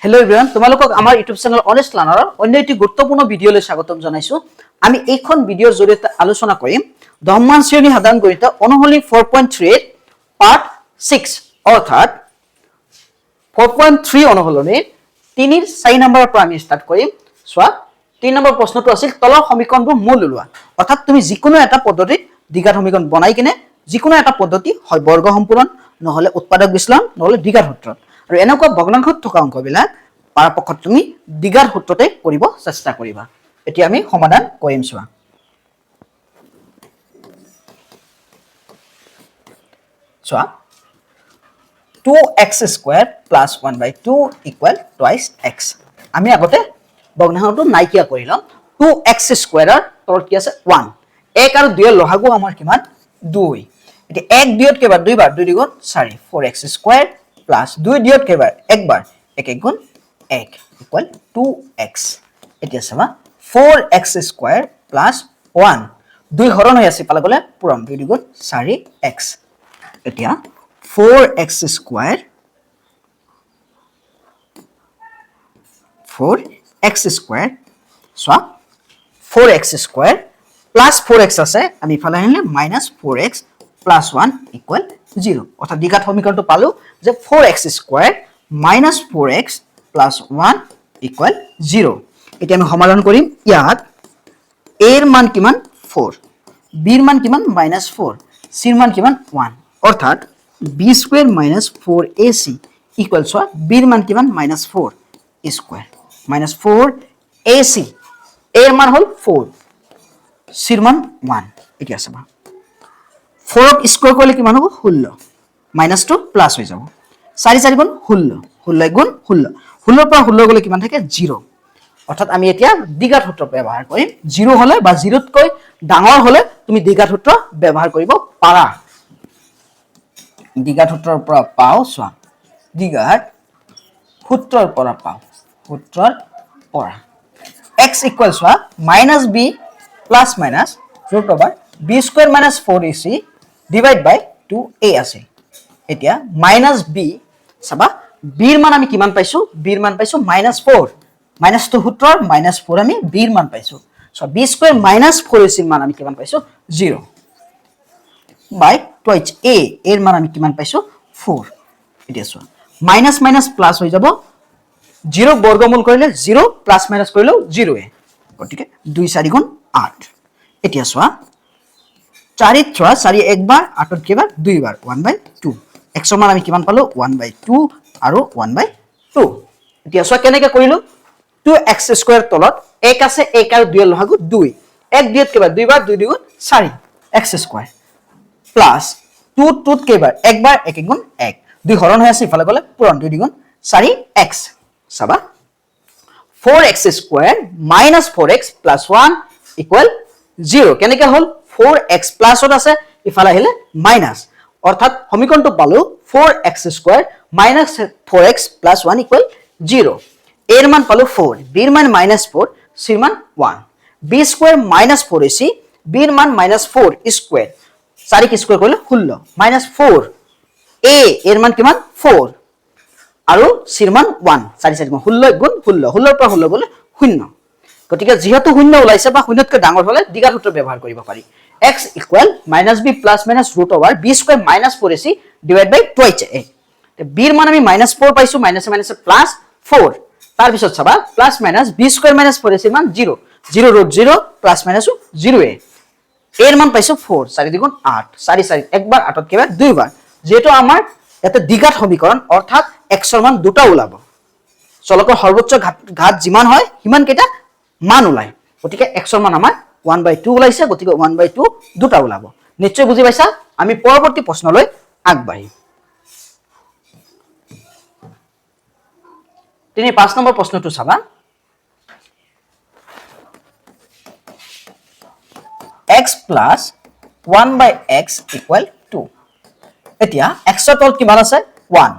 Hello' everyone, তোমালোকক আমাৰ YouTube channel honest লাৰ্ণাৰৰ অন্য এটি গুৰুত্বপূৰ্ণ ভিডিঅ'লৈ স্বাগতম জনাইছো। আমি এইখন ভিডিঅ'ৰ জৰিয়তে আলোচনা কৰিম 10মান শ্ৰেণী সাধাৰণ গণিত অনুশীলনী 4.3 পাৰ্ট 6 অৰ্থাৎ 4.3 অনুশীলনীৰ 3 4 নম্বৰৰ পৰা আমি ষ্টাৰ্ট কৰিম। চোৱা 3 নম্বৰ প্ৰশ্নটো আছিল তলৰ সমীকৰণবোৰ মূল উলিওৱা। অৰ্থাৎ তুমি যিকোনো এটা পদ্ধতিত দ্বিঘাত সমীকৰণ বনাই কিনে যিকোনো এটা পদ্ধতি হয় বৰ্গ সম্পূৰণ, নহলে উৎপাদক বিশ্লেষণ, নহলে দ্বিঘাত সূত্ৰ আৰু এনেকুৱা ভগ্নাংশত থকা অংকবিলাক পৰাপক্ষত তুমি দ্বিঘাত সূত্ৰতে কৰিব চেষ্টা কৰিবা। এতিয়া আমি সমাধান কৰিম। চোৱা চোৱা 2x square plus 1/2 equal twice x। আমি আগতে ভগ্নাংশটো নাইকিয়া কৰি লম। 2x স্কয়াৰৰ তলত কি আছে 1, 1 আৰু 2 এৰ লসাগু আমাৰ কিমান 2। এতিয়া 1 2 ত কেবাৰ 2 বাৰ 2 2 4 4x স্কয়াৰ প্লাস 2 2 ত কেবাৰ একবাৰ 1 1 গুণ 1 ইকুয়াল 2x। এতিয়া চাবা 4x স্কয়াৰ প্লাস 1 2 হৰণ হৈ আছে পালে গলে পূৰণ 2 2 4x। এতিয়া 4x square 4x square so 4x square plus 4x আছে আমি ইফালে আনিলে মাইনাস 4x প্লাস 1 ইকুয়াল 0। অর্থাৎ দ্বিঘাত সমীকৰণটো পালো যে 4x square minus 4x plus 1 equal 0। এটা আমি সমাধান কৰিম। ইয়াত a এর মান কিমান 4, b এর মান কিমান মাইনাস 4, c এর মান কিমান 1। অর্থাৎ b square minus 4ac equal so b এর মান কিমান minus 4 square minus 4ac a এর মান হল 4, c এর মান 1। এটা আছে বা 4 ক স্কয়ার করলে কিমান হ'ব 16 মাইনাস 2 প্লাস হৈ যাব 4 4 গুণ 16 16 গুণ 16 16 পৰা 16 গলে কিমান থাকে 0। অৰ্থাৎ আমি এতিয়া দ্বিঘাত সূত্ৰ ব্যৱহাৰ কৰিম। 0 হলে বা 0 তকৈ ডাঙৰ হলে তুমি দ্বিঘাত সূত্ৰ ব্যৱহাৰ কৰিব পাৰা। দ্বিঘাত সূত্ৰৰ পৰা পাও চোৱা দ্বিঘাত সূত্ৰৰ পৰা পাও সূত্ৰৰ পৰা x ইকুয়াল চোৱা minus b plus minus root over b square minus 4ac divide by 2a আছে। এতিয়া মাইনাস b চাবা b এর মান আমি কিমান পাইছো b এর মান পাইছো মাইনাস 4 মাইনাস টু সূত্ৰৰ মাইনাস 4 আমি b এৰ মান পাইছো। So b square minus 4ac এৰ মান আমি কিমান পাইছো 0 বাই টুৱাইস a এৰ মান আমি কিমান পাইছো 4। এটা চোৱা মাইনাস মাইনাস প্লাস হৈ যাব 0 বৰ্গমূল কৰিলে 0 প্লাস মাইনাস কৰিলেও 0 এ গটিকে 2 4 গুণ 8। এতিয়া চোৱা 4 ত 4 একবাৰ 8 ত কেবাৰ 2 বাৰ 1/2 x ৰ মান আমি কিমান পালো 1/2 আৰু 1/2। এতিয়া চোৱা কেনেকৈ কৰিলো 2x স্কয়াৰ তলত 1 আছে 1 আৰু 2 এৰ লসাগু 2 1 2 ত কেবাৰ 2 বাৰ 2 2 গুণ 4 x স্কয়াৰ প্লাস 2 2 ত কেবাৰ একবাৰ 1 গুণ 1 2 হৰণ হৈ আছে ইফালে গলে পূৰণ 2 2 গুণ 4x। চাবা 4x square minus 4x plus 1 equal 0। কেনেকৈ হল 4x প্লাসত আছে ইফালে আহিলে মাইনাস অর্থাৎ সমীকৰণটো পালো 4x square minus 4x plus 1 equal 0। a এর মান পালো 4, b এর মান মাইনাস 4, c এর মান 1। b square minus 4ac b এর মান মাইনাস 4 স্কয়ার 4 কি স্কয়ার করলে 16 মাইনাস 4 a এর মান কিমান 4 আৰু c এৰ মান 1 4 4 গুণ 16 গুণ 16 16 পৰা 16 গলে 0। গতিকে যেহেতু 0 ওলাইছে বা 0তকৈ ডাঙৰ হলে দ্বিঘাত সূত্ৰ ব্যৱহাৰ কৰিব পাৰি। x equal minus b plus minus root over b square minus 4ac divide by twice a। b এৰ মান আমি মাইনাস 4 পাইছো মাইনাস মাইনাস প্লাস 4 তাৰ পিছত চাবা plus minus b square minus 4ac মান 0 0 ৰুট 0 প্লাস মাইনাস 0 a এৰ মান পাইছো 4 4 2 গুণ 8 4 4 একবাৰ 8 ত কেবাৰ 2 বাৰ যেহেতু আমাৰ এটা দ্বিঘাত সমীকৰণ অৰ্থাৎ x এৰ মান দুটা ওলাব চলকৰ সৰ্বোচ্চ ঘাত যিমান হয় সিমান কেইটা মান ওলায়। গতিকে x এৰ মান আমাৰ 1/2 ওলাইছে গতিকে 1/2 দুটা ওলাব। নিশ্চয় বুজি পাইছা। আমি পৰৱৰ্তী প্ৰশ্নলৈ আগবাঢ়িম। তিনি 5 নম্বৰ প্ৰশ্নটো চাবা x plus 1/x equal 2। এতিয়া x ৰ তলত কিমান আছে 1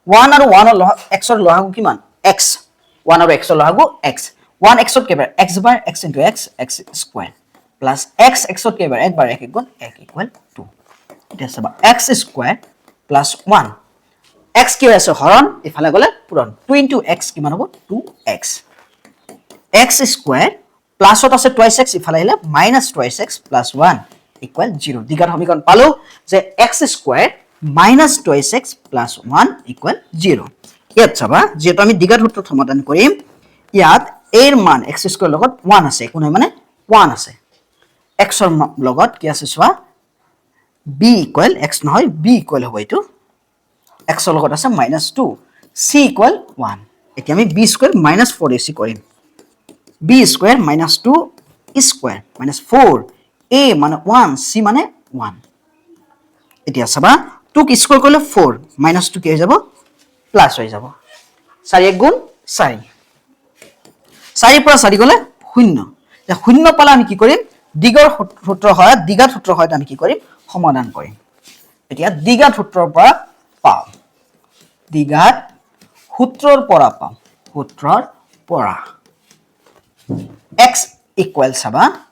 1 আৰু 1 ৰ x ৰ লসাগু কিমান x 1 আৰু x ৰ লসাগু x 1 x ত কেবাৰ x বাৰ x into x x square plus x x ত কেবাৰ 1 বাৰ 1 গুণ 1 ইকুয়াল 2। এটা চাবা x স্কয়াৰ প্লাস 1 x কি হৈ আছে হৰণ ইফালে গলে পূৰণ 2 into x কিমান হ'ব 2x x স্কয়াৰ প্লাসত আছে twice x ইফালে আহিলে minus twice x plus 1 equal 0 দ্বিঘাত সমীকৰণ পালো যে x square minus twice x plus 1 equal 0 ইয়াত চাবা যেটো আমি দ্বিঘাত সূত্ৰত সমাধান কৰিম ইয়াত a এৰ মান x স্কয়াৰ লগত 1 আছে কোন মানে 1 আছে x এৰ লগত কি আছে চোৱা b equal x নহয় b equal হ'ব এটো x এর লগত আছে -2 c equal 1 এতিয়া আমি b স্কয়াৰ -4ac কৰিম b square minus 2 square minus 4 a মানে 1 c মানে 1 এতিয়া সবা 2 কি স্কয়ার করলে 4 minus 2 কি হৈ যাব প্লাস হৈ যাব 4 1 গুণ 4 4 পৰা 4 গলে 0 এটা 0 পালে আমি কি কৰিম দ্বিঘাত সূত্ৰ হয় আমি কি কৰিম সমাধান কৰিম এতিয়া দ্বিঘাত সূত্ৰৰ পৰা পাও দ্বিঘাত সূত্ৰৰ পৰা x equal saba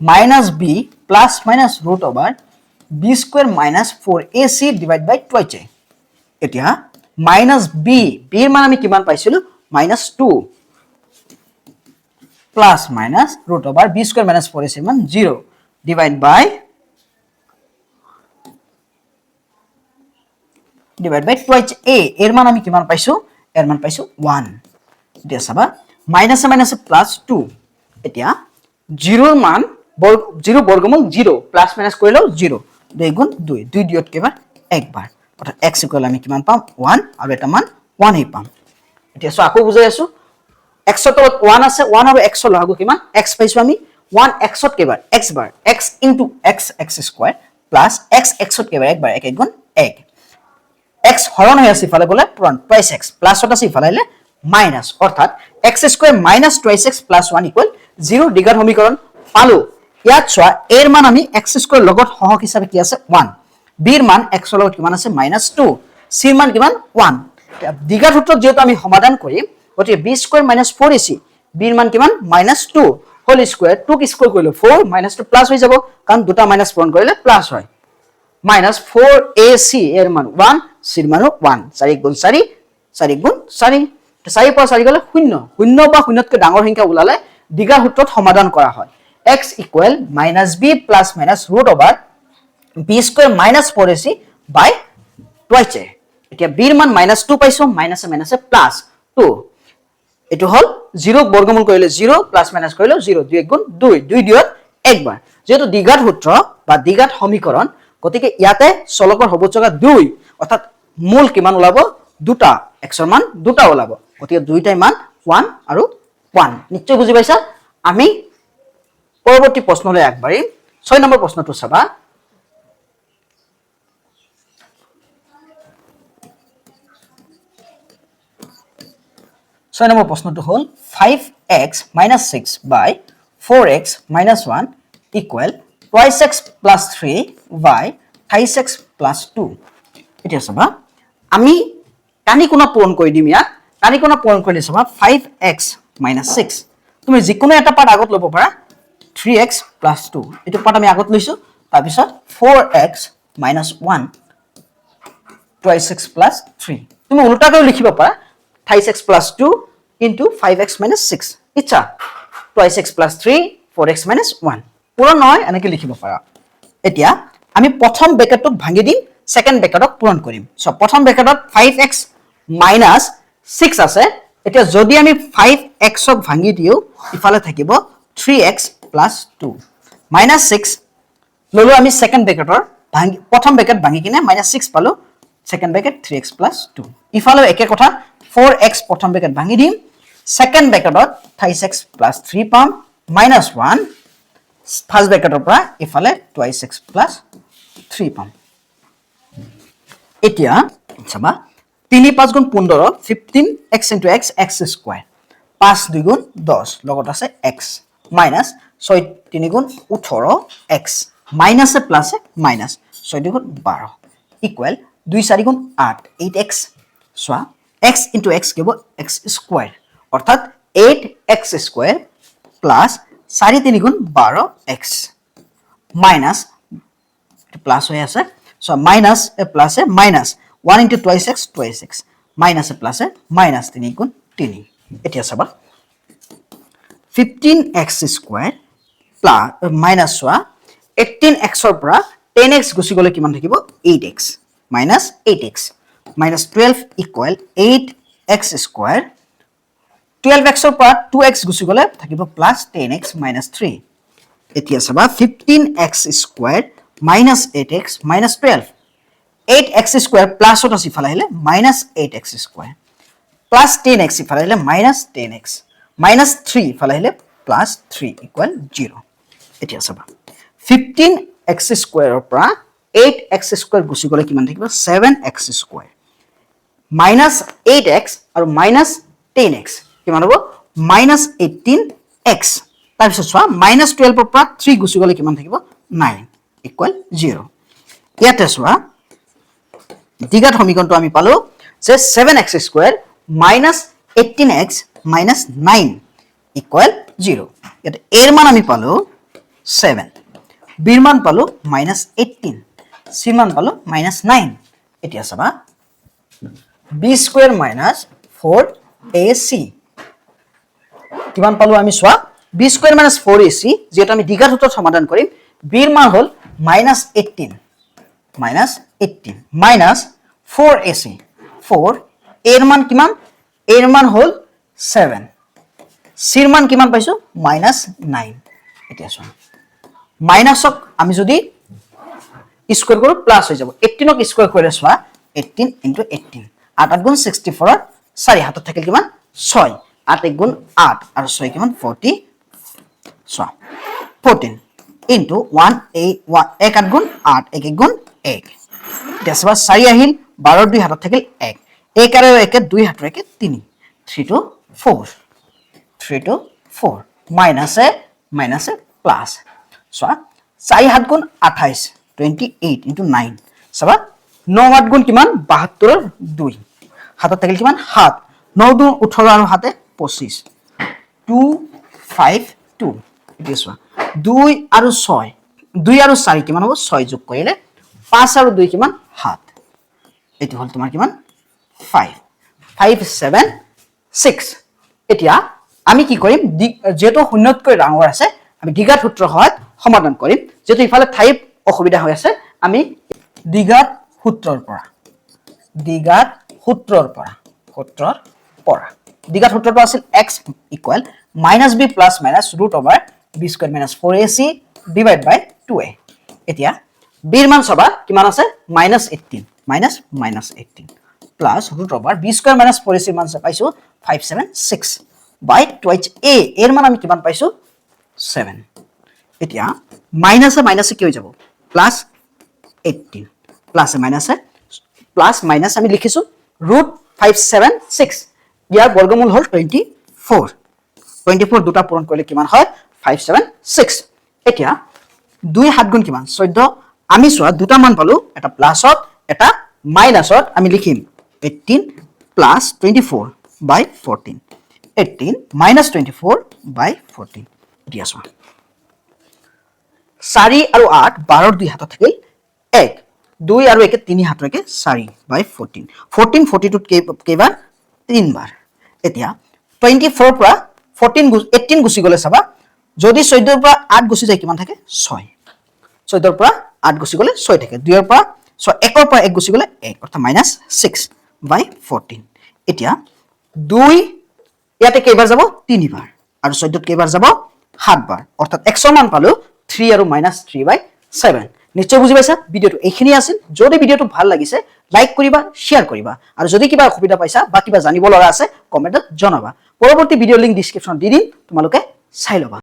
minus b plus minus root over b square minus 4ac divided by 2a etia minus b b er মান আমি কিমান পাইছিলো -2 plus minus root over b square minus 4ac মান 0 divide by 2a er মান আমি কিমান পাইছো er মান পাইছো 1 দিয়া সাবা minus minus plus 2 এতিয়া 0 এর মান 0 বর্গমূল 0 প্লাস মাইনাস কইলো 0 2 গুণ 2 2 দিয়ত কেবা একবার অর্থাৎ x ইকুয়াল আমি কিমান পাম 1 আৰু এটা মান 1 ই পাম এতিয়া সো আকো বুজাই আছো x ত 1 আছে 1 আৰু x লহাগু কিমান x পাইছো আমি 1 x ত কেবাৰ x বাৰ x into x x square plus x x ত কেবাৰ একবাৰ 1 গুণ 1 x হৰণ হৈ আছে ইফালে গলে পূৰণ twice x প্লাস ত আছে ইফালে আহিলে মাইনাস অর্থাৎ x square minus twice x plus 1 equal 0 দ্বিঘাত সমীকরণ পালো ইয়াত চোৱা a এর মান আমি x স্কয়ার লগত সহগ হিচাপে কি আছে 1 b এর মান x লগত কিমান আছে -2 c এর মান কিমান 1 দ্বিঘাত সূত্ৰত যেটো আমি সমাধান কৰিম গতি b স্কয়াৰ -4ac b এৰ মান কিমান -2 হোল স্কয়াৰ 2 কি স্কয়াৰ কৰিলে 4 -2 প্লাস হৈ যাব কাৰণ দুটা মাইনাস পূৰণ কৰিলে প্লাস হয় -4ac এৰ মান 1 c এৰ মান 1 4 গুণ 4 4 গুণ 4 4 পৰা 4 গলে 0 0 বা 0 তকৈ ডাঙৰ সংখ্যা ওলালে দ্বিঘাত সূত্ৰত সমাধান কৰা হয় x equal -b plus minus root over b square minus 4ac by twice এতিয়া b এর মান -2 পাইছো মাইনাস মাইনাস প্লাস 2 এটো হল 0 বর্গমূল কৰিলে 0 প্লাস মাইনাস কৰিলে 0 2 গুণ 2 2 দিয়ত একবাৰ যেটো দ্বিঘাত সূত্ৰ বা দ্বিঘাত সমীকৰণ গতিকে ইয়াতে চলকৰ হ'ব জগা 2 অৰ্থাৎ মূল কিমান ওলাব দুটা x এৰ মান দুটা ওলাব গতিকে দুইটাই মান 1 আৰু 1 নিশ্চয় বুজি পাইছা আমি পৰৱৰ্তী প্ৰশ্নলৈ আগবাঢ়ি 6 নম্বৰ প্ৰশ্নটো চাবা 6 নম্বৰ প্ৰশ্নটো হ'ল 5x - 6 by 4x - 1 equal twice x plus 3 by thrice x plus 2 এতিয়া চাবা আমি কানি কোনা পূৰণ কৰি দিম ইয়াক কানি কোনা পূৰণ কৰিলে চাবা 5x - 6 তুমি যিকোনো এটা পাৰ্ট আগত লব পাৰা 3x plus 2 এটো পাৰ্ট আমি আগত লৈছো তাৰ পিছত 4x - 1 twice x plus 3 তুমি উল্টা কৰি লিখিব পাৰা twice x plus 2 into 5x - 6 ইচ্ছা twice x plus 3 4x - 1 পূৰণ নহয় এনেকৈ লিখিব পাৰা এতিয়া আমি প্ৰথম ব্ৰেকেটক ভাঙি দিম সেকেন্ড ব্ৰেকেটক পূৰণ কৰিম সো প্ৰথম ব্ৰেকেটত 5x - 6 আছে এতিয়া যদি আমি 5x ক ভাঙি দিও ইফালে থাকিব 3x plus 2 -6 ললো আমি সেকেন্ড ব্ৰেকেটৰ ভাঙি প্ৰথম ব্ৰেকেট ভাঙি কিনে -6 পালো সেকেন্ড ব্ৰেকেট 3x plus 2 ইফালে একে কথা 4x প্ৰথম ব্ৰেকেট ভাঙি দিম সেকেন্ড ব্ৰেকেটত 3x plus 3 পাম -1 ফাৰ্স্ট ব্ৰেকেটৰ পৰা ইফালে 2x plus 3 পাম এতিয়া চাবা 3 5 গুণ 15 15x into x x square 5 2 গুণ 10 লগত আছে x মাইনাস 6 3 গুণ 18 x মাইনাস এ প্লাস এ মাইনাস 6 2 গুণ 12 ইকুয়াল 2 4 গুণ 8 8x সোয়া x into x cab x square অর্থাৎ 8x স্কয়ার প্লাস 4 3 গুণ 12x মাইনাস প্লাস হয়ে আছে so minus A plus A minus 1 into twice x minus a plus a minus 3 গুণ 3 এতিয়া চাবা 15x square plus minus চোৱা 18x ৰ পৰা 10x গুচি গলে কিমান থাকিব 8x minus 8x minus 12 equal 8x square 12x ৰ পৰা 2x গুচি গলে থাকিব plus 10x minus 3 এতিয়া চাবা 15x square minus 8x minus 12 8x square plus ওটা সিফালে আহিলে minus 8x square plus 10x সিফালে আহিলে minus 10x minus 3 ইফালে আহিলে plus 3 equal 0 এতিয়া চাবা 15x square ৰ পৰা 8x square গুচি গলে কিমান থাকিব 7x square minus 8x আৰু minus 10x কিমান হ'ব minus 18x তাৰপিছত চোৱা minus 12 ৰ পৰা 3 গুচি গলে কিমান থাকিব 9 equal 0 ইয়াতে চোৱা দ্বিঘাত সমীকৰণটো আমি পালো যে 7x square minus 18x minus 9 equal 0 ইয়াতে a এর মান আমি পালো 7 b এর মান পালো minus 18 c এর মান পালো minus 9 এতিয়া চাবা b square minus 4ac কিমান পালো আমি চোৱা b square minus 4ac যেটা আমি দ্বিঘাত সূত্ৰত সমাধান কৰিম b এর মান হল minus 18 minus 4ac 4 a এর মান কিমান a এর মান হল 7 c এর মান কিমান পাইছো minus 9 এতিয়া চোৱা মাইনাসক আমি যদি স্কয়াৰ কৰো প্লাস হৈ যাব 18 ক স্কয়াৰ কৰিলে চোৱা 18 into 18 8 গুণ 64 4 হাতত থাকিল কিমান 6 8 গুণ 8 আৰু 6 কিমান 40 চোৱা 14 into 1 1 8 গুণ 8 1 গুণ 1 এতিয়া চোৱা 4 আহিল 12 2 হাতত থাকিল 1 1 আৰু 1 2 হাতৰ 1 3 3 to 4 3 to 4 minus a plus চোৱা 4 হাত গুণ 28 28 into 9 চাবা 9 হাত গুণ কিমান 72 ৰ 2 হাতত থাকিল কিমান 7 9 2 18 আৰু হাতে 25 252 এতিয়া চোৱা 2 আৰু 6 2 আৰু 4 কিমান হ'ব 6 যোগ কৰিলে 5 আৰু 2 কিমান 7 এটো হল তোমাৰ কিমান 5 5 7 6 এতিয়া আমি কি কৰিম যেটো শূন্যতকৈ ডাঙৰ আছে আমি দ্বিঘাত সূত্ৰৰ সহায়ত সমাধান কৰিম যেটো ইফালে ঠাই অসুবিধা হৈ আছে আমি দ্বিঘাত সূত্ৰৰ পৰা দ্বিঘাত সূত্ৰৰ আছিল x equal minus b plus minus root over b square minus 4ac divided by 2a এতিয়া b এর মান সবা কিমান আছে minus 18 plus root over b square minus 4ac মান পাইছো 576 by twice a এর মান আমি কিমান পাইছো 7 এতিয়া মাইনাস কি হৈ যাব প্লাস 18 প্লাস মাইনাস আমি লিখিছো root 576 ইয়াৰ বৰ্গমূল হল 24 দুটা পূৰণ কৰিলে কিমান হয় 576 এতিয়া 2 হাত গুণ কিমান 14 আমি চোৱা দুটা মান পালো এটা প্লাসত এটা মাইনাসত আমি লিখিম 18 plus 24 by 14 18 minus 24 by 14 এতিয়া চোৱা 4 আৰু 8 12 2 হাতত থাকিল 1 2 আৰু 1 3 হাতৰ 1 4 by 14 14 42 কেইবাৰ 3 বাৰ এতিয়া 24 পৰা 14 18 গুচি গলে চাবা যদি 14 পৰা 8 গুচি যায় কিমান থাকে 6 14 পৰা 8 গুচি গলে 6 থাকে 2 ৰ পৰা 1 ৰ পৰা 1 গুচি গলে 1 অৰ্থাৎ -6 by 14 এতিয়া 2 ইয়াতে কেইবাৰ যাব 3 বাৰ আৰু 14 কেইবাৰ যাব 7 বাৰ অৰ্থাৎ x ৰ মান পালো 3 আৰু -3 by 7 নিশ্চয় বুজি পাইছা ভিডিওটো এইখিনি আছিল যদি ভিডিওটো ভাল লাগিছে লাইক কৰিবা শেয়াৰ কৰিবা আৰু যদি কিবা অসুবিধা পাইছা বা কিবা জানিব লগা আছে কমেন্টত জনাবা পৰৱৰ্তী ভিডিও লিংক ডেসক্ৰিপচনত দি দিম তোমালোকে চাই লবা